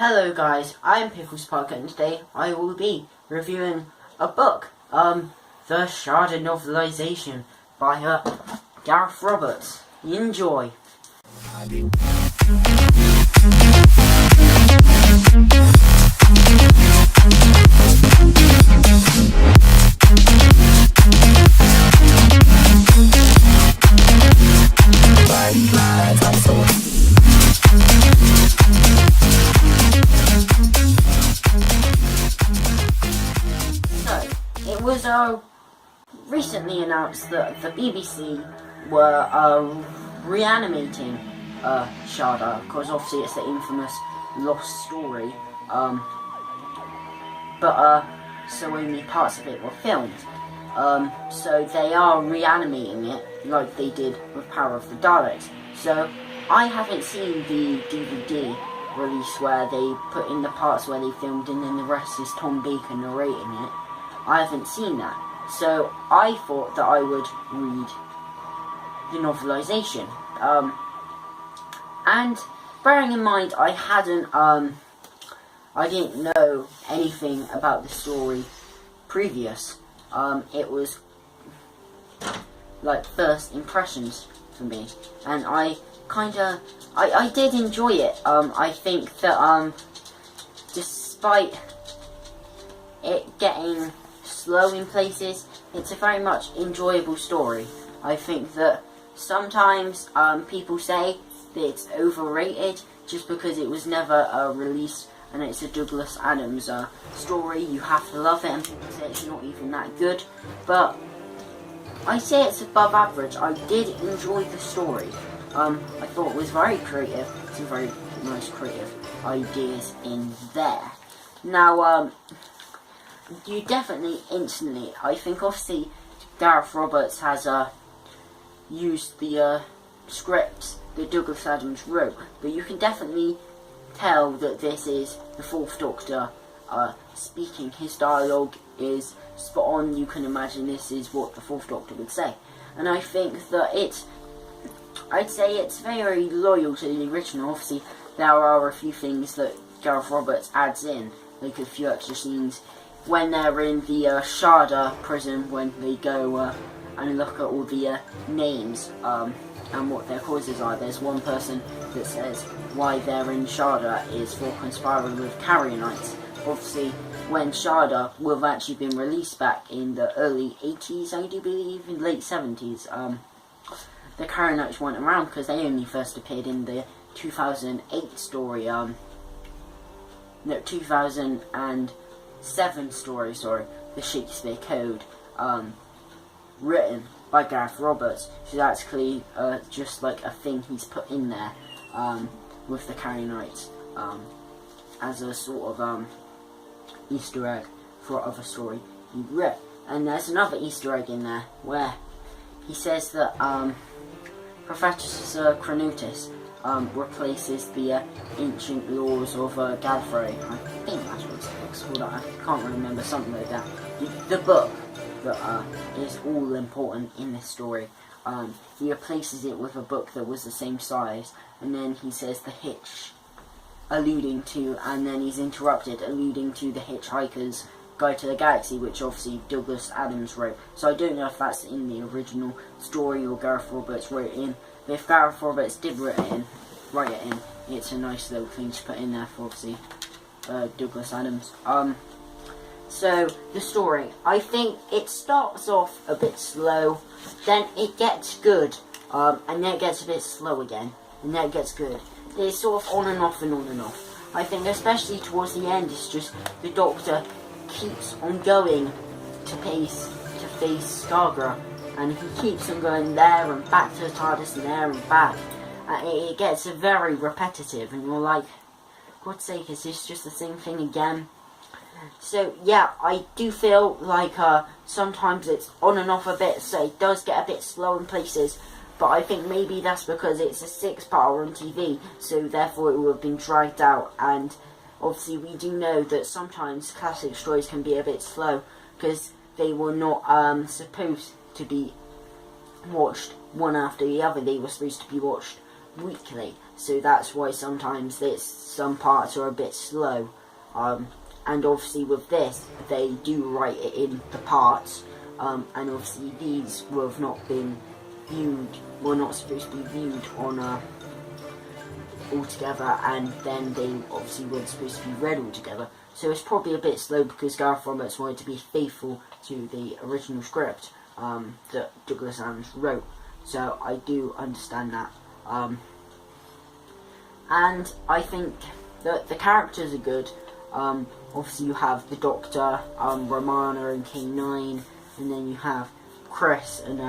Hello guys, I'm Pickles Parker and today I will be reviewing a book, the Shada novelisation by Gareth Roberts. Enjoy! It was recently announced that the BBC were reanimating Shada, because obviously it's the infamous lost story, but so only parts of it were filmed. So they are reanimating it like they did with Power of the Daleks. So I haven't seen the DVD release where they put in the parts where they filmed and then the rest is Tom Baker narrating it. I haven't seen that, so I thought that I would read the novelisation. And bearing in mind I didn't know anything about the story previous. It was like first impressions for me, and I did enjoy it. I think that despite it getting slow in places, it's a very much enjoyable story. I think that sometimes people say that it's overrated just because it was never released and it's a Douglas Adams story. You have to love it, and people say it's not even that good, but I say it's above average. I did enjoy the story. I thought it was very creative. Some very nice creative ideas in there. Now, you definitely instantly, I think obviously Gareth Roberts has used the script that Douglas Adams wrote, but you can definitely tell that this is the Fourth Doctor speaking. His dialogue is spot on. You can imagine this is what the Fourth Doctor would say, and I think that I'd say it's very loyal to the original. Obviously there are a few things that Gareth Roberts adds in, like a few extra scenes when they're in the Shada prison, when they go and look at all the names and what their causes are. There's one person that says why they're in Shada is for conspiring with Carrionites. Obviously, when Shada would have actually been released back in the early 80s, I do believe, in late 70s, the Carrionites weren't around because they only first appeared in the 2008 story, 2007 story, the Shakespeare Code, written by Gareth Roberts. So that's clearly just like a thing he's put in there with the Carrionites as a sort of Easter egg for other story he wrote. And there's another Easter egg in there where he says that Professor Chronotis replaces the ancient laws of Gallifrey. I think that's what it's called. I can't remember, something like that. The book that is all important in this story. He replaces it with a book that was the same size, and then he says the hitch, alluding to, and then he's interrupted, alluding to the Hitchhiker's Guide to the Galaxy, which obviously Douglas Adams wrote. So I don't know if that's in the original story or Gareth Roberts wrote it in. But if Gareth Roberts did write it in, it's a nice little thing to put in there for obviously Douglas Adams. So the story, I think it starts off a bit slow, then it gets good, and then it gets a bit slow again, and then it gets good. It's sort of on and off and on and off. I think especially towards the end, it's just the Doctor keeps on going to face Skagra, and he keeps on going there and back to the TARDIS and there and back. It gets very repetitive, and you're like, God's sake, is this just the same thing again? So yeah, I do feel like sometimes it's on and off a bit, so it does get a bit slow in places, but I think maybe that's because it's a 6-part on TV, so therefore it would have been dragged out. And obviously we do know that sometimes classic stories can be a bit slow because they were not supposed to be watched one after the other. They were supposed to be watched weekly, so that's why sometimes some parts are a bit slow. And obviously with this, they do write it in the parts, and obviously these have not been viewed, were not supposed to be viewed on all together, and then they obviously weren't supposed to be read all together. So it's probably a bit slow because Gareth Roberts wanted to be faithful to the original script that Douglas Adams wrote. So I do understand that. And I think that the characters are good. Obviously you have the Doctor, Romana and K9, and then you have Chris and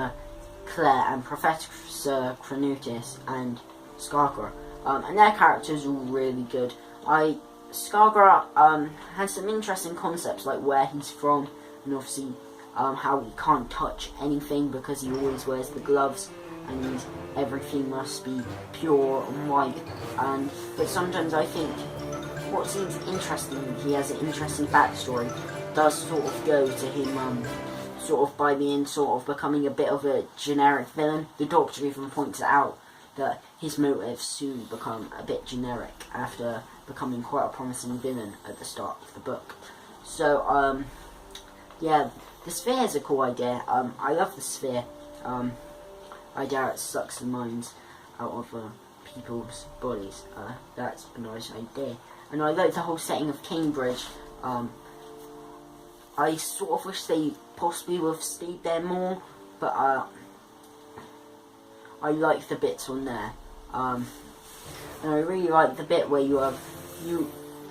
Claire and Professor Chronotis and Skagra. And their characters are really good. Skagra has some interesting concepts, like where he's from, and obviously how he can't touch anything because he always wears the gloves, and everything must be pure and white. But sometimes I think what seems interesting, he has an interesting backstory, does sort of go to him sort of by the end sort of becoming a bit of a generic villain. The Doctor even points out that his motives soon become a bit generic after becoming quite a promising villain at the start of the book. So yeah, the sphere is a cool idea. I love the sphere idea. It sucks the minds out of people's bodies. That's a nice idea. And I like the whole setting of Cambridge. I sort of wish they possibly would have stayed there more, but I like the bits on there. And I really like the bit where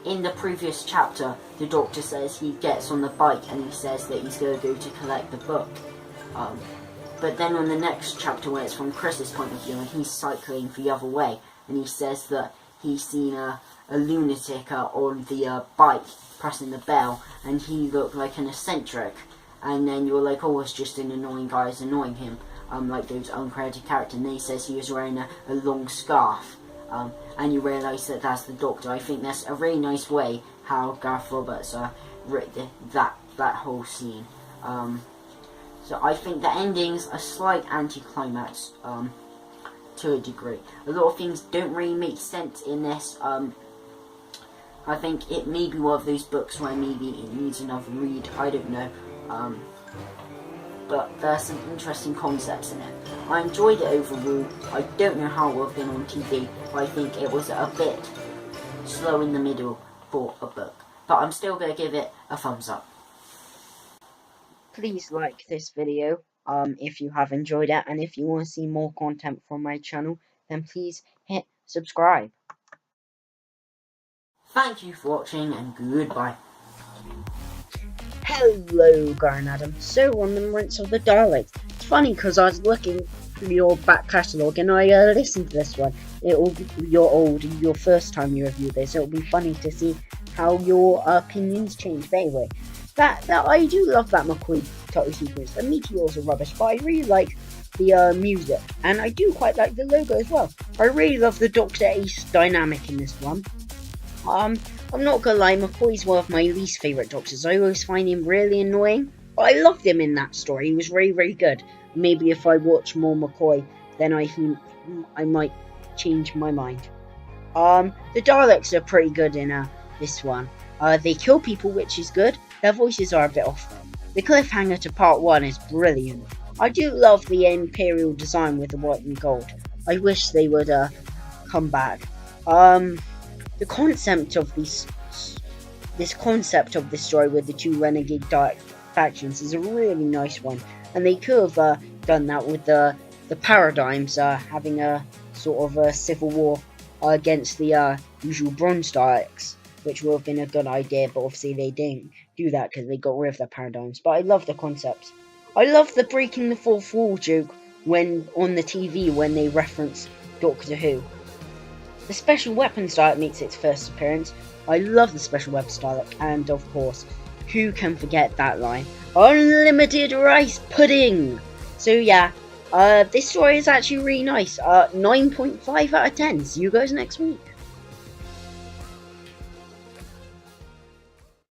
in the previous chapter, the Doctor says he gets on the bike and he says that he's going to go to collect the book. But then on the next chapter, where it's from Chris's point of view, and he's cycling the other way, and he says that he's seen a lunatic on the bike pressing the bell, and he looked like an eccentric. And then you're like, oh, it's just an annoying guy who's annoying him, like those uncredited characters. And then he says he was wearing a long scarf, and you realise that that's the Doctor. I think that's a really nice way how Gareth Roberts wrote that whole scene. So I think the ending's a slight anticlimax to a degree. A lot of things don't really make sense in this. I think it may be one of those books where maybe it needs another read, I don't know. But there's some interesting concepts in it. I enjoyed it overall. I don't know how it would have been on TV, but I think it was a bit slow in the middle for a book. But I'm still going to give it a thumbs up. Please like this video if you have enjoyed it, and if you want to see more content from my channel, then please hit subscribe. Thank you for watching, and goodbye. Hello, Gareth Adams. So, on the Remembrance of the Daleks. It's funny because I was looking through your back catalogue and I listened to this one. It'll be your first time you review this. It'll be funny to see how your opinions change. But anyway, that I do love that McCoy title sequence. The meteors are rubbish, but I really like the music, and I do quite like the logo as well. I really love the Dr. Ace dynamic in this one. I'm not gonna lie, McCoy's one of my least favourite Doctors. I always find him really annoying, but I loved him in that story. He was very, very good. Maybe if I watch more McCoy, then I might change my mind. The Daleks are pretty good in this one. They kill people, which is good. Their voices are a bit off. The cliffhanger to part 1 is brilliant. I do love the Imperial design with the white and gold. I wish they would come back. The concept of this concept of this story with the two renegade dark factions is a really nice one, and they could have done that with the paradigms having a sort of a civil war against the usual Bronze Daleks, which would have been a good idea, but obviously they didn't do that because they got rid of their paradigms. But I love the concept. I love the breaking the fourth wall joke when on the TV when they reference Doctor Who. The Special Weapons Dalek makes its first appearance. I love the Special Weapons Dalek, and of course, who can forget that line? Unlimited rice pudding! So yeah, this story is actually really nice. 9.5 out of 10. See you guys next week.